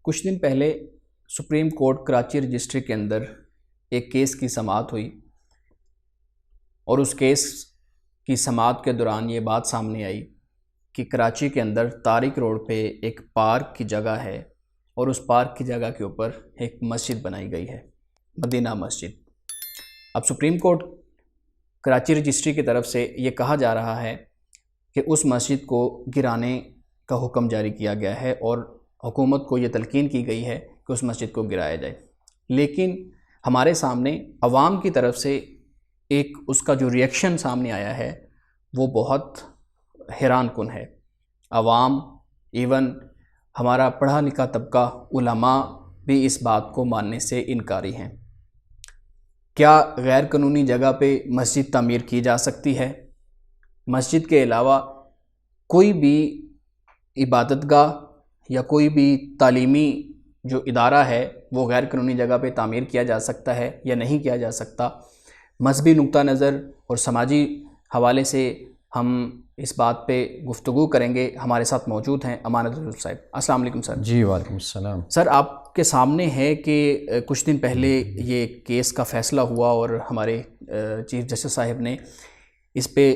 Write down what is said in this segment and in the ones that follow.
کچھ دن پہلے supreme court Karachi registry کے اندر ایک کیس کی سماعت ہوئی اور اس کیس کی سماعت کے دوران یہ بات سامنے آئی کہ کراچی کے اندر طارق روڈ پہ ایک پارک کی جگہ ہے اور اس پارک کی جگہ کے اوپر ایک مسجد بنائی گئی ہے، مدینہ مسجد۔ اب سپریم کورٹ کراچی رجسٹری کی طرف سے یہ کہا جا رہا ہے کہ اس مسجد کو گرانے کا حکم جاری کیا گیا ہے اور حکومت کو یہ تلقین کی گئی ہے کہ اس مسجد کو گرایا جائے، لیکن ہمارے سامنے عوام کی طرف سے ایک اس کا جو ریئیکشن سامنے آیا ہے وہ بہت حیران کن ہے۔ عوام، ایون ہمارا پڑھا لکھا طبقہ، علماء بھی اس بات کو ماننے سے انکاری ہیں۔ کیا غیر قانونی جگہ پہ مسجد تعمیر کی جا سکتی ہے؟ مسجد کے علاوہ کوئی بھی عبادت گاہ یا کوئی بھی تعلیمی جو ادارہ ہے وہ غیر قانونی جگہ پہ تعمیر کیا جا سکتا ہے یا نہیں کیا جا سکتا؟ مذہبی نقطہ نظر اور سماجی حوالے سے ہم اس بات پہ گفتگو کریں گے۔ ہمارے ساتھ موجود ہیں امانت یوسف صاحب۔ السلام علیکم سر۔ جی وعلیکم السلام۔ سر، آپ کے سامنے ہے کہ کچھ دن پہلے یہ کیس کا فیصلہ ہوا اور ہمارے چیف جسٹس صاحب نے اس پہ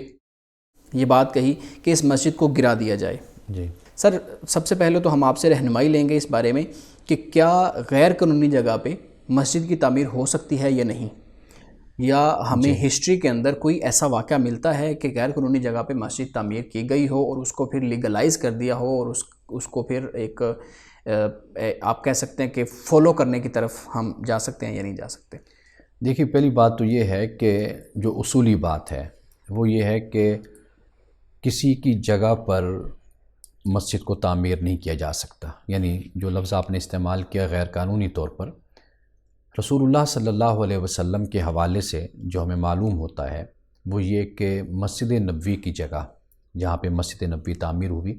یہ بات کہی کہ اس مسجد کو گرا دیا جائے۔ جی سر، سب سے پہلے تو ہم آپ سے رہنمائی لیں گے اس بارے میں کہ کیا غیر قانونی جگہ پہ مسجد کی تعمیر ہو سکتی ہے یا نہیں، یا ہمیں ہسٹری کے اندر کوئی ایسا واقعہ ملتا ہے کہ غیر قانونی جگہ پہ مسجد تعمیر کی گئی ہو اور اس کو پھر لیگلائز کر دیا ہو اور اس کو پھر ایک آپ کہہ سکتے ہیں کہ فالو کرنے کی طرف ہم جا سکتے ہیں یا نہیں جا سکتے؟ دیکھیے، پہلی بات تو یہ ہے کہ جو اصولی بات ہے وہ یہ ہے کہ کسی کی جگہ پر مسجد کو تعمیر نہیں کیا جا سکتا، یعنی جو لفظ آپ نے استعمال کیا غیر قانونی طور پر، رسول اللہ صلی اللہ علیہ وسلم کے حوالے سے جو ہمیں معلوم ہوتا ہے وہ یہ کہ مسجد نبوی کی جگہ، جہاں پہ مسجد نبوی تعمیر ہوئی،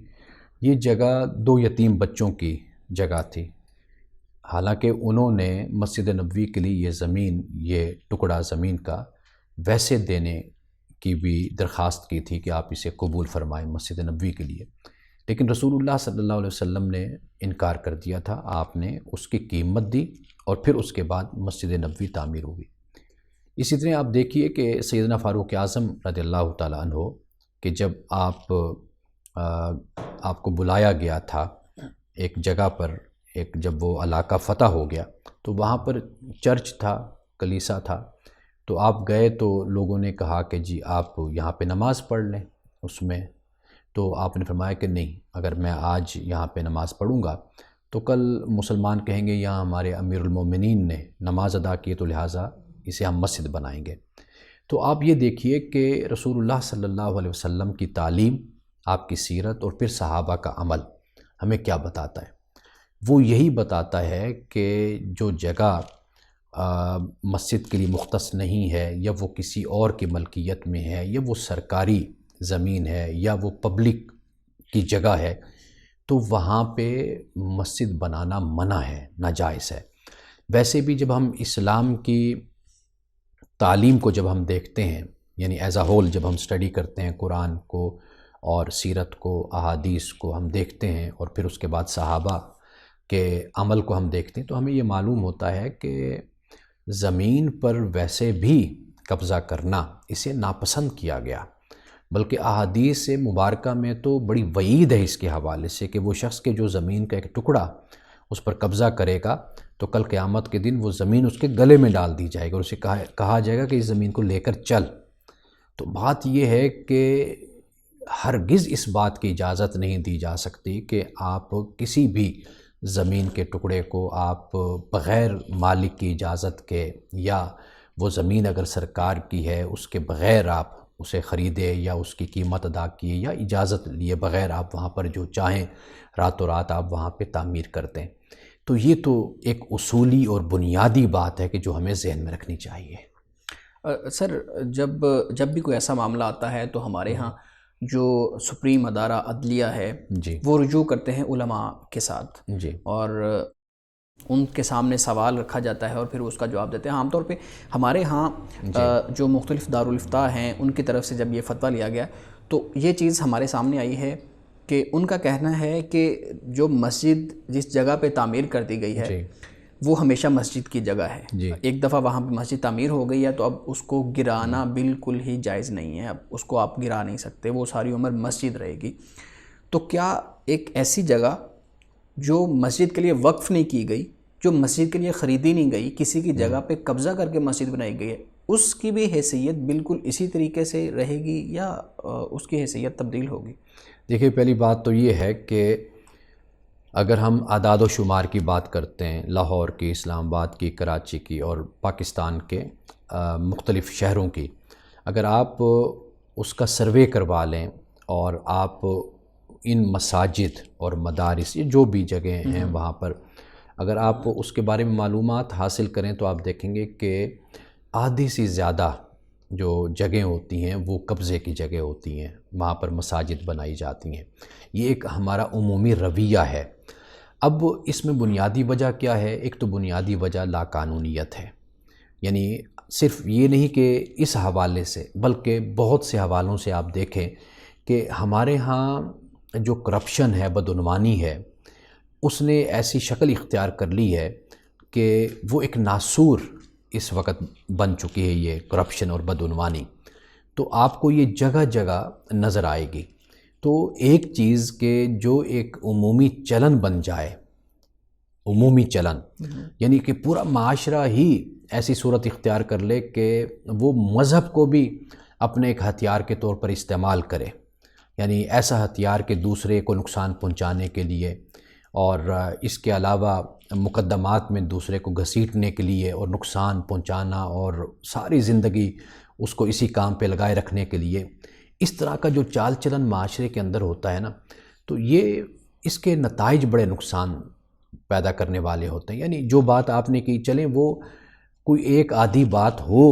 یہ جگہ 2 یتیم بچوں کی جگہ تھی۔ حالانکہ انہوں نے مسجد نبوی کے لیے یہ زمین، یہ ٹکڑا زمین کا ویسے دینے کی بھی درخواست کی تھی کہ آپ اسے قبول فرمائیں مسجد نبوی کے لیے، لیکن رسول اللہ صلی اللہ علیہ وسلم نے انکار کر دیا تھا۔ آپ نے اس کی قیمت دی اور پھر اس کے بعد مسجد نبوی تعمیر ہوئی۔ اسی طرح آپ دیکھیے کہ سیدنا فاروق اعظم رضی اللہ تعالیٰ عنہ کہ جب آپ کو بلایا گیا تھا ایک جگہ پر، جب وہ علاقہ فتح ہو گیا تو وہاں پر چرچ تھا، کلیسا تھا، تو آپ گئے تو لوگوں نے کہا کہ جی آپ یہاں پہ نماز پڑھ لیں اس میں، تو آپ نے فرمایا کہ نہیں، اگر میں آج یہاں پہ نماز پڑھوں گا تو کل مسلمان کہیں گے یہاں ہمارے امیر المومنین نے نماز ادا کی تو لہٰذا اسے ہم مسجد بنائیں گے۔ تو آپ یہ دیکھیے کہ رسول اللہ صلی اللہ علیہ وسلم کی تعلیم، آپ کی سیرت اور پھر صحابہ کا عمل ہمیں کیا بتاتا ہے؟ وہ یہی بتاتا ہے کہ جو جگہ مسجد کے لیے مختص نہیں ہے، یا وہ کسی اور کی ملکیت میں ہے، یا وہ سرکاری زمین ہے، یا وہ پبلک کی جگہ ہے، تو وہاں پہ مسجد بنانا منع ہے، ناجائز ہے۔ ویسے بھی جب ہم اسلام کی تعلیم کو جب ہم دیکھتے ہیں، یعنی ایز اے ہول جب ہم اسٹڈی کرتے ہیں قرآن کو اور سیرت کو، احادیث کو ہم دیکھتے ہیں، اور پھر اس کے بعد صحابہ کے عمل کو ہم دیکھتے ہیں، تو ہمیں یہ معلوم ہوتا ہے کہ زمین پر ویسے بھی قبضہ کرنا اسے ناپسند کیا گیا، بلکہ احادیث مبارکہ میں تو بڑی وعید ہے اس کے حوالے سے کہ وہ شخص کے جو زمین کا ایک ٹکڑا اس پر قبضہ کرے گا تو کل قیامت کے دن وہ زمین اس کے گلے میں ڈال دی جائے گی اور اسے کہا جائے گا کہ اس زمین کو لے کر چل۔ تو بات یہ ہے کہ ہرگز اس بات کی اجازت نہیں دی جا سکتی کہ آپ کسی بھی زمین کے ٹکڑے کو آپ بغیر مالک کی اجازت کے، یا وہ زمین اگر سرکار کی ہے اس کے بغیر آپ اسے خریدے یا اس کی قیمت ادا کیے یا اجازت لیے بغیر آپ وہاں پر جو چاہیں راتوں رات آپ وہاں پہ تعمیر کرتے ہیں۔ تو یہ تو ایک اصولی اور بنیادی بات ہے کہ جو ہمیں ذہن میں رکھنی چاہیے۔ سر، جب بھی کوئی ایسا معاملہ آتا ہے تو ہمارے ہاں جو سپریم ادارہ عدلیہ ہے جی وہ رجوع کرتے ہیں علماء کے ساتھ، جی اور ان کے سامنے سوال رکھا جاتا ہے اور پھر اس کا جواب دیتے ہیں۔ عام طور پہ ہمارے ہاں جو مختلف دارالافتاء ہیں ان کی طرف سے جب یہ فتویٰ لیا گیا تو یہ چیز ہمارے سامنے آئی ہے کہ ان کا کہنا ہے کہ جو مسجد جس جگہ پہ تعمیر کر دی گئی ہے وہ ہمیشہ مسجد کی جگہ ہے. ایک دفعہ وہاں پہ مسجد تعمیر ہو گئی ہے تو اب اس کو گرانا بالکل ہی جائز نہیں ہے. اب اس کو آپ گرا نہیں سکتے, وہ ساری عمر مسجد رہے گی. تو کیا ایک ایسی جگہ جو مسجد کے لیے وقف نہیں کی گئی, جو مسجد کے لیے خریدی نہیں گئی, کسی کی جگہ پہ قبضہ کر کے مسجد بنائی گئی ہے, اس کی بھی حیثیت بالکل اسی طریقے سے رہے گی یا اس کی حیثیت تبدیل ہوگی؟ دیکھیے, پہلی بات تو یہ ہے کہ اگر ہم اعداد و شمار کی بات کرتے ہیں, لاہور کی, اسلام آباد کی, کراچی کی اور پاکستان کے مختلف شہروں کی, اگر آپ اس کا سروے کروا لیں اور آپ ان مساجد اور مدارس یہ جو بھی جگہیں ہیں وہاں پر اگر آپ اس کے بارے میں معلومات حاصل کریں تو آپ دیکھیں گے کہ آدھی سے زیادہ جو جگہیں ہوتی ہیں وہ قبضے کی جگہ ہوتی ہیں, وہاں پر مساجد بنائی جاتی ہیں. یہ ایک ہمارا عمومی رویہ ہے. اب اس میں بنیادی وجہ کیا ہے؟ ایک تو بنیادی وجہ لاقانونیت ہے, یعنی صرف یہ نہیں کہ اس حوالے سے بلکہ بہت سے حوالوں سے آپ دیکھیں کہ ہمارے ہاں جو کرپشن ہے, بدعنوانی ہے, اس نے ایسی شکل اختیار کر لی ہے کہ وہ ایک ناسور اس وقت بن چکی ہے, یہ کرپشن اور بدعنوانی. تو آپ کو یہ جگہ جگہ نظر آئے گی. تو ایک چیز کہ جو ایک عمومی چلن بن جائے, عمومی چلن یعنی کہ پورا معاشرہ ہی ایسی صورت اختیار کر لے کہ وہ مذہب کو بھی اپنے ایک ہتھیار کے طور پر استعمال کرے, یعنی ایسا ہتھیار کہ دوسرے کو نقصان پہنچانے کے لیے اور اس کے علاوہ مقدمات میں دوسرے کو گھسیٹنے کے لیے اور نقصان پہنچانا اور ساری زندگی اس کو اسی کام پہ لگائے رکھنے کے لیے, اس طرح کا جو چال چلن معاشرے کے اندر ہوتا ہے نا, تو یہ اس کے نتائج بڑے نقصان پیدا کرنے والے ہوتے ہیں. یعنی جو بات آپ نے کی, چلیں وہ کوئی ایک آدھی بات ہو,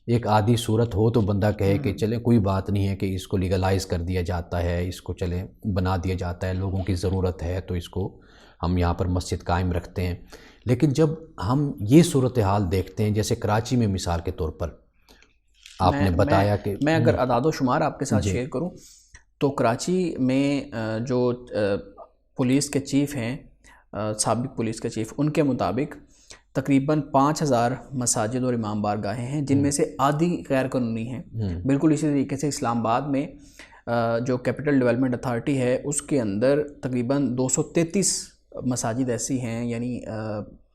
ایک آدھی صورت ہو تو بندہ کہے کہ چلیں کوئی بات نہیں ہے کہ اس کو لیگلائز کر دیا جاتا ہے, اس کو چلیں بنا دیا جاتا ہے, لوگوں کی ضرورت ہے تو اس کو ہم یہاں پر مسجد قائم رکھتے ہیں. لیکن جب ہم یہ صورتحال دیکھتے ہیں, جیسے کراچی میں مثال کے طور پر آپ نے بتایا کہ میں اگر اعداد و شمار آپ کے ساتھ شیئر کروں تو کراچی میں جو پولیس کے چیف ہیں, سابق پولیس کے چیف, ان کے مطابق تقریباً 5000 مساجد اور امام بارگاہیں ہیں جن میں سے آدھی غیر قانونی ہیں. بالکل اسی طریقے سے اسلام آباد میں جو کیپٹل ڈیولپمنٹ اتھارٹی ہے اس کے اندر تقریباً 233 مساجد ایسی ہیں, یعنی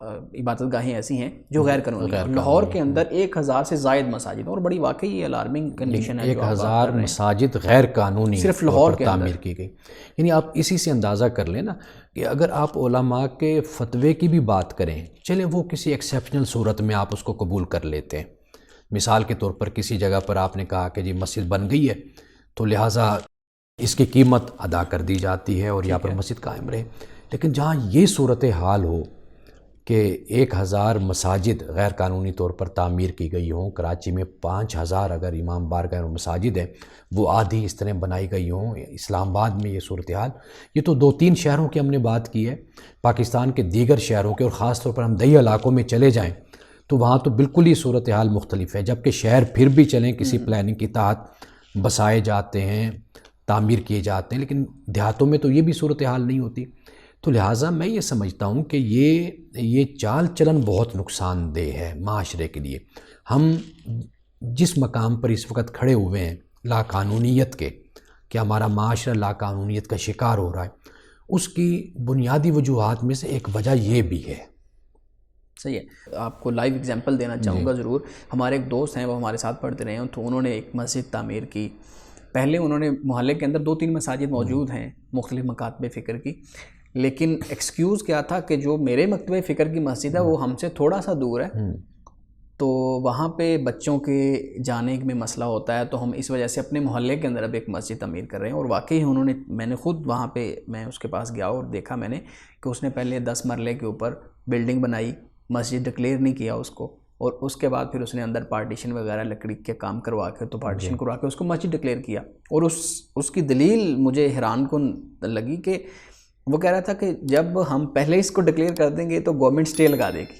عبادت گاہیں ایسی ہیں جو غیر قانونی ہیں. لاہور کے اندر 1000 سے زائد مساجد, اور بڑی واقعی الارمنگ کنڈیشن ہے. 1000 مساجد غیر قانونی صرف لاہور کے تعمیر کی گئی. یعنی آپ اسی سے اندازہ کر لیں نا کہ اگر آپ علماء کے فتوے کی بھی بات کریں, چلیں وہ کسی ایکسیپشنل صورت میں آپ اس کو قبول کر لیتے ہیں. مثال کے طور پر کسی جگہ پر آپ نے کہا کہ جی مسجد بن گئی ہے تو لہٰذا اس کی قیمت ادا کر دی جاتی ہے اور یہاں پر مسجد قائم رہے. لیکن جہاں یہ صورتحال ہو کہ 1000 مساجد غیر قانونی طور پر تعمیر کی گئی ہوں, کراچی میں 5000 اگر امام بارگاہ اور مساجد ہیں وہ آدھی اس طرح بنائی گئی ہوں, اسلام آباد میں یہ صورتحال, یہ تو 2-3 شہروں کی ہم نے بات کی ہے. پاکستان کے دیگر شہروں کے اور خاص طور پر ہم دیہی علاقوں میں چلے جائیں تو وہاں تو بالکل ہی صورتحال مختلف ہے, جبکہ شہر پھر بھی چلیں کسی پلاننگ کی تحت بسائے جاتے ہیں, تعمیر کیے جاتے ہیں, لیکن دیہاتوں میں تو یہ بھی صورتحال نہیں ہوتی. تو لہٰذا میں یہ سمجھتا ہوں کہ یہ چال چلن بہت نقصان دہ ہے معاشرے کے لیے. ہم جس مقام پر اس وقت کھڑے ہوئے ہیں لاقانونیت کے, کہ ہمارا معاشرہ لاقانونیت کا شکار ہو رہا ہے, اس کی بنیادی وجوہات میں سے ایک وجہ یہ بھی ہے. صحیح ہے. آپ کو لائیو اگزامپل دینا چاہوں گا ضرور. ہمارے ایک دوست ہیں, وہ ہمارے ساتھ پڑھتے رہے ہیں, تو انہوں نے ایک مسجد تعمیر کی. پہلے انہوں نے محلے کے اندر 2-3 مساجد موجود ہیں مختلف مکاتب فکر کی, لیکن ایکسکیوز کیا تھا کہ جو میرے مکتبہ فکر کی مسجد ہے وہ ہم سے تھوڑا سا دور ہے, تو وہاں پہ بچوں کے جانے میں مسئلہ ہوتا ہے, تو ہم اس وجہ سے اپنے محلے کے اندر اب ایک مسجد تعمیر کر رہے ہیں. اور واقعی انہوں نے, میں نے خود وہاں پہ میں اس کے پاس گیا اور دیکھا میں نے کہ اس نے پہلے 10 مرلے کے اوپر بلڈنگ بنائی, مسجد ڈکلیئر نہیں کیا اس کو, اور اس کے بعد پھر اس نے اندر پارٹیشن وغیرہ لکڑی کے کام کروا کے تو پارٹیشن کروا کے اس کو مسجد ڈکلیئر کیا. اور اس کی دلیل مجھے حیران کن لگی کہ وہ کہہ رہا تھا کہ جب ہم پہلے اس کو ڈکلیئر کر دیں گے تو گورنمنٹ سٹے لگا دے گی,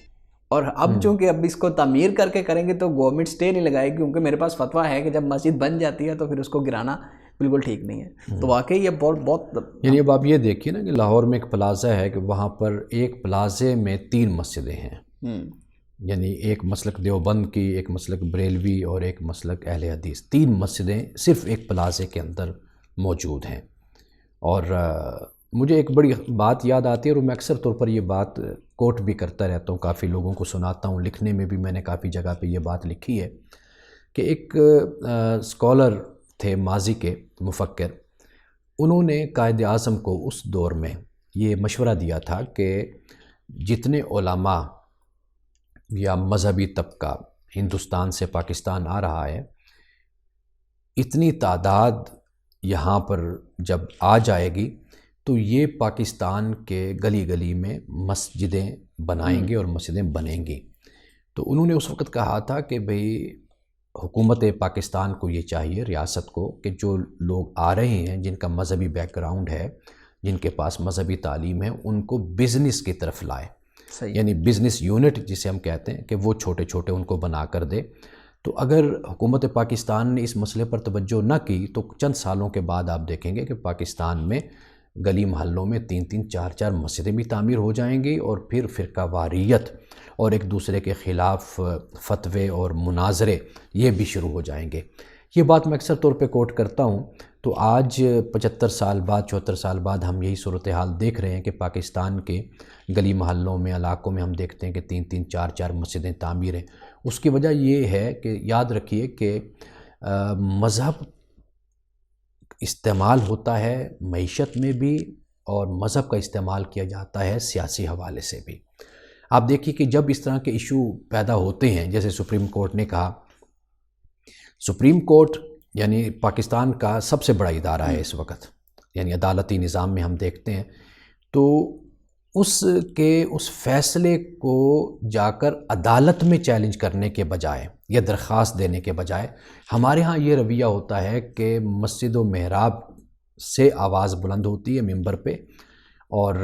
اور اب چونکہ اب اس کو تعمیر کر کے کریں گے تو گورنمنٹ سٹے نہیں لگائے گی, کیونکہ میرے پاس فتویٰ ہے کہ جب مسجد بن جاتی ہے تو پھر اس کو گرانا بالکل ٹھیک نہیں ہے. تو واقعی یہ بہت یعنی اب آپ یہ دیکھیے نا کہ لاہور میں ایک پلازہ ہے کہ وہاں پر ایک پلازے میں 3 مسجدیں ہیں. یعنی ایک مسلک دیوبند کی، ایک مسلک بریلوی اور ایک مسلک اہل حدیث، 3 مسجدیں صرف ایک پلازے کے اندر موجود ہیں. اور مجھے ایک بڑی بات یاد آتی ہے اور میں اکثر طور پر یہ بات کوٹ بھی کرتا رہتا ہوں، کافی لوگوں کو سناتا ہوں، لکھنے میں بھی میں نے کافی جگہ پہ یہ بات لکھی ہے کہ ایک اسکالر تھے ماضی کے مفکر، انہوں نے قائد اعظم کو اس دور میں یہ مشورہ دیا تھا کہ جتنے علماء یا مذہبی طبقہ ہندوستان سے پاکستان آ رہا ہے، اتنی تعداد یہاں پر جب آ جائے گی تو یہ پاکستان کے گلی گلی میں مسجدیں بنائیں گے اور مسجدیں بنیں گی. تو انہوں نے اس وقت کہا تھا کہ بھئی حکومت پاکستان کو یہ چاہیے، ریاست کو، کہ جو لوگ آ رہے ہیں جن کا مذہبی بیک گراؤنڈ ہے، جن کے پاس مذہبی تعلیم ہے، ان کو بزنس کی طرف لائے. یعنی بزنس یونٹ جسے ہم کہتے ہیں کہ وہ چھوٹے چھوٹے ان کو بنا کر دے. تو اگر حکومت پاکستان نے اس مسئلے پر توجہ نہ کی تو چند سالوں کے بعد آپ دیکھیں گے کہ پاکستان میں گلی محلوں میں 3-3 4-4 مسجدیں بھی تعمیر ہو جائیں گی، اور پھر فرقہ واریت اور ایک دوسرے کے خلاف فتوے اور مناظرے یہ بھی شروع ہو جائیں گے. یہ بات میں اکثر طور پہ کوٹ کرتا ہوں. تو آج 75 سال بعد، 74 سال بعد ہم یہی صورتحال دیکھ رہے ہیں کہ پاکستان کے گلی محلوں میں، علاقوں میں ہم دیکھتے ہیں کہ 3-3 4-4 مسجدیں تعمیر ہیں. اس کی وجہ یہ ہے کہ یاد رکھیے کہ مذہب استعمال ہوتا ہے معیشت میں بھی، اور مذہب کا استعمال کیا جاتا ہے سیاسی حوالے سے بھی. آپ دیکھیے کہ جب اس طرح کے ایشو پیدا ہوتے ہیں، جیسے سپریم کورٹ نے کہا، سپریم کورٹ یعنی پاکستان کا سب سے بڑا ادارہ ہے اس وقت، یعنی عدالتی نظام میں ہم دیکھتے ہیں، تو اس فیصلے کو جا کر عدالت میں چیلنج کرنے کے بجائے یا درخواست دینے کے بجائے ہمارے ہاں یہ رویہ ہوتا ہے کہ مسجد و محراب سے آواز بلند ہوتی ہے ممبر پہ، اور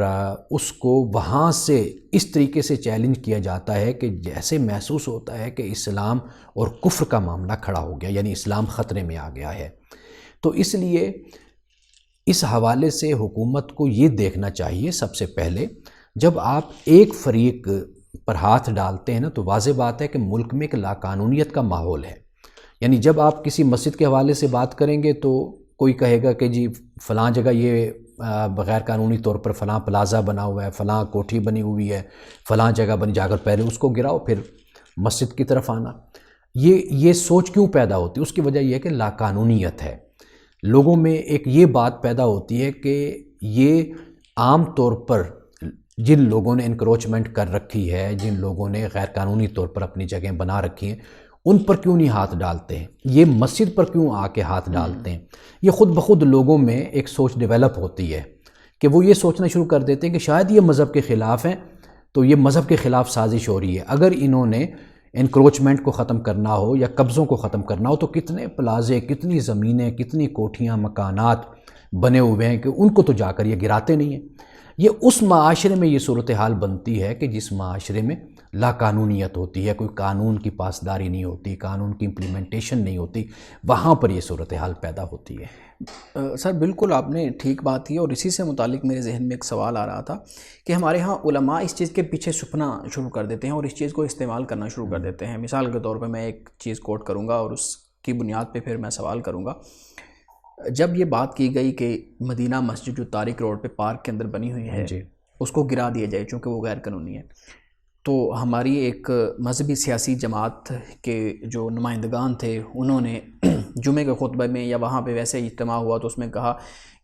اس کو وہاں سے اس طریقے سے چیلنج کیا جاتا ہے کہ جیسے محسوس ہوتا ہے کہ اسلام اور کفر کا معاملہ کھڑا ہو گیا، یعنی اسلام خطرے میں آ گیا ہے. تو اس لیے اس حوالے سے حکومت کو یہ دیکھنا چاہیے سب سے پہلے، جب آپ ایک فریق پر ہاتھ ڈالتے ہیں نا تو واضح بات ہے کہ ملک میں ایک لاقانونیت کا ماحول ہے. یعنی جب آپ کسی مسجد کے حوالے سے بات کریں گے تو کوئی کہے گا کہ جی فلاں جگہ یہ بغیر قانونی طور پر فلاں پلازہ بنا ہوا ہے، فلاں کوٹھی بنی ہوئی ہے، فلاں جگہ بنی، جا کر پہلے اس کو گراؤ پھر مسجد کی طرف آنا. یہ سوچ کیوں پیدا ہوتی ہے؟ اس کی وجہ یہ ہے کہ لاقانونیت ہے. لوگوں میں ایک یہ بات پیدا ہوتی ہے کہ یہ عام طور پر جن لوگوں نے انکروچمنٹ کر رکھی ہے، جن لوگوں نے غیر قانونی طور پر اپنی جگہیں بنا رکھی ہیں، ان پر کیوں نہیں ہاتھ ڈالتے ہیں، یہ مسجد پر کیوں آ کے ہاتھ ڈالتے ہیں. یہ خود بخود لوگوں میں ایک سوچ ڈیولپ ہوتی ہے کہ وہ یہ سوچنا شروع کر دیتے ہیں کہ شاید یہ مذہب کے خلاف ہیں، تو یہ مذہب کے خلاف سازش ہو رہی ہے. اگر انہوں نے انکروچمنٹ کو ختم کرنا ہو یا قبضوں کو ختم کرنا ہو تو کتنے پلازے، کتنی زمینیں، کتنی کوٹھیاں، مکانات بنے ہوئے ہیں کہ ان کو تو جا کر یہ گراتے نہیں ہیں. یہ اس معاشرے میں یہ صورتحال بنتی ہے کہ جس معاشرے میں لاقانونیت ہوتی ہے، کوئی قانون کی پاسداری نہیں ہوتی، قانون کی امپلیمنٹیشن نہیں ہوتی، وہاں پر یہ صورتحال پیدا ہوتی ہے. سر بالکل آپ نے ٹھیک بات کی، اور اسی سے متعلق میرے ذہن میں ایک سوال آ رہا تھا کہ ہمارے ہاں علماء اس چیز کے پیچھے چھپنا شروع کر دیتے ہیں اور اس چیز کو استعمال کرنا شروع کر دیتے ہیں. مثال کے طور پہ میں ایک چیز کوٹ کروں گا اور اس کی بنیاد پہ پھر میں سوال کروں گا. جب یہ بات کی گئی کہ مدینہ مسجد جو طارق روڈ پہ پارک کے اندر بنی ہوئی ہے اس کو گرا دیا جائے چونکہ وہ غیر قانونی ہے، تو ہماری ایک مذہبی سیاسی جماعت کے جو نمائندگان تھے انہوں نے جمعے کے خطبہ میں یا وہاں پہ ویسے اجتماع ہوا تو اس میں کہا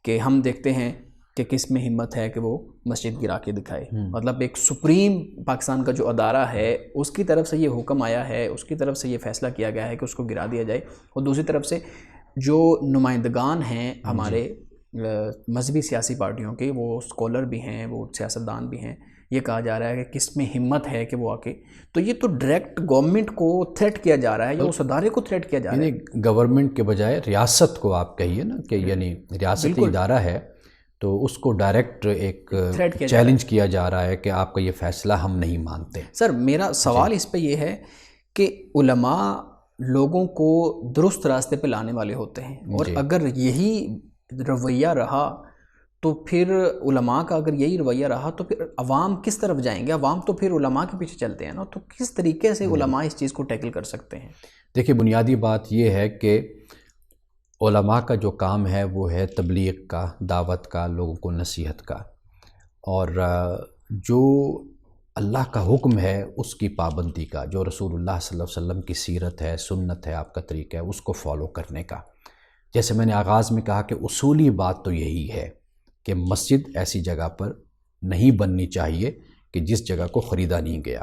کہ ہم دیکھتے ہیں کہ کس میں ہمت ہے کہ وہ مسجد گرا کے دکھائے. مطلب ایک سپریم پاکستان کا جو ادارہ ہے اس کی طرف سے یہ حکم آیا ہے، اس کی طرف سے یہ فیصلہ کیا گیا ہے کہ اس کو گرا دیا جائے، اور دوسری طرف سے جو نمائندگان ہیں ہمارے مذہبی سیاسی پارٹیوں کے، وہ اسکالر بھی ہیں، وہ سیاستدان بھی ہیں، یہ کہا جا رہا ہے کہ کس میں ہمت ہے کہ وہ آ کے، تو یہ تو ڈائریکٹ گورنمنٹ کو تھریٹ کیا جا رہا ہے یا اس ادارے کو تھریٹ کیا جا رہا ہے. یعنی گورنمنٹ کے بجائے ریاست کو آپ کہیے نا کہ یعنی ریاستی ادارہ ہے تو اس کو ڈائریکٹ ایک چیلنج کیا جا رہا ہے کہ آپ کا یہ فیصلہ ہم نہیں مانتے. سر میرا سوال اس پہ یہ ہے کہ علماء لوگوں کو درست راستے پہ لانے والے ہوتے ہیں، اور جی اگر یہی رویہ رہا تو پھر علماء کا اگر یہی رویہ رہا تو پھر عوام کس طرف جائیں گے؟ عوام تو پھر علماء کے پیچھے چلتے ہیں نا، تو کس طریقے سے علماء اس چیز کو ٹیکل کر سکتے ہیں؟ دیکھیے، بنیادی بات یہ ہے کہ علماء کا جو کام ہے وہ ہے تبلیغ کا، دعوت کا، لوگوں کو نصیحت کا، اور جو اللہ کا حکم ہے اس کی پابندی کا، جو رسول اللہ صلی اللہ علیہ وسلم کی سیرت ہے، سنت ہے، آپ کا طریقہ ہے، اس کو فالو کرنے کا۔ جیسے میں نے آغاز میں کہا کہ اصولی بات تو یہی ہے کہ مسجد ایسی جگہ پر نہیں بننی چاہیے کہ جس جگہ کو خریدا نہیں گیا،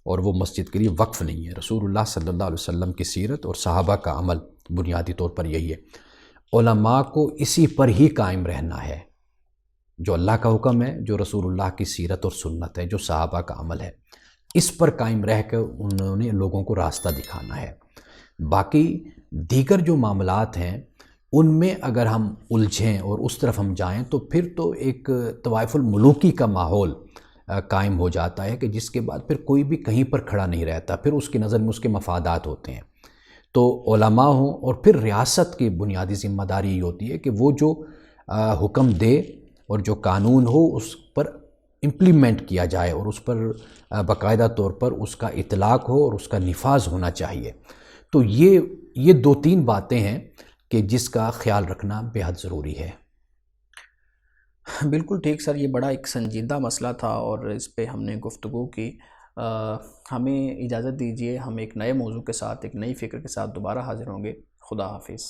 اور وہ مسجد کے لیے وقف نہیں ہے۔ رسول اللہ صلی اللہ علیہ وسلم کی سیرت اور صحابہ کا عمل بنیادی طور پر یہی ہے۔ علماء کو اسی پر ہی قائم رہنا ہے، جو اللہ کا حکم ہے، جو رسول اللہ کی سیرت اور سنت ہے، جو صحابہ کا عمل ہے، اس پر قائم رہ کے انہوں نے لوگوں کو راستہ دکھانا ہے۔ باقی دیگر جو معاملات ہیں ان میں اگر ہم الجھیں اور اس طرف ہم جائیں تو پھر تو ایک طوائف الملوکی کا ماحول قائم ہو جاتا ہے کہ جس کے بعد پھر کوئی بھی کہیں پر کھڑا نہیں رہتا، پھر اس کی نظر میں اس کے مفادات ہوتے ہیں۔ تو علماء ہوں، اور پھر ریاست کی بنیادی ذمہ داری یہ ہوتی ہے کہ وہ جو حکم دے اور جو قانون ہو اس پر امپلیمنٹ کیا جائے، اور اس پر باقاعدہ طور پر اس کا اطلاق ہو اور اس کا نفاذ ہونا چاہیے۔ تو یہ دو تین باتیں ہیں کہ جس کا خیال رکھنا بہت ضروری ہے۔ بالکل ٹھیک سر، یہ بڑا ایک سنجیدہ مسئلہ تھا اور اس پہ ہم نے گفتگو کی۔ ہمیں اجازت دیجیے، ہم ایک نئے موضوع کے ساتھ، ایک نئی فکر کے ساتھ دوبارہ حاضر ہوں گے۔ خدا حافظ۔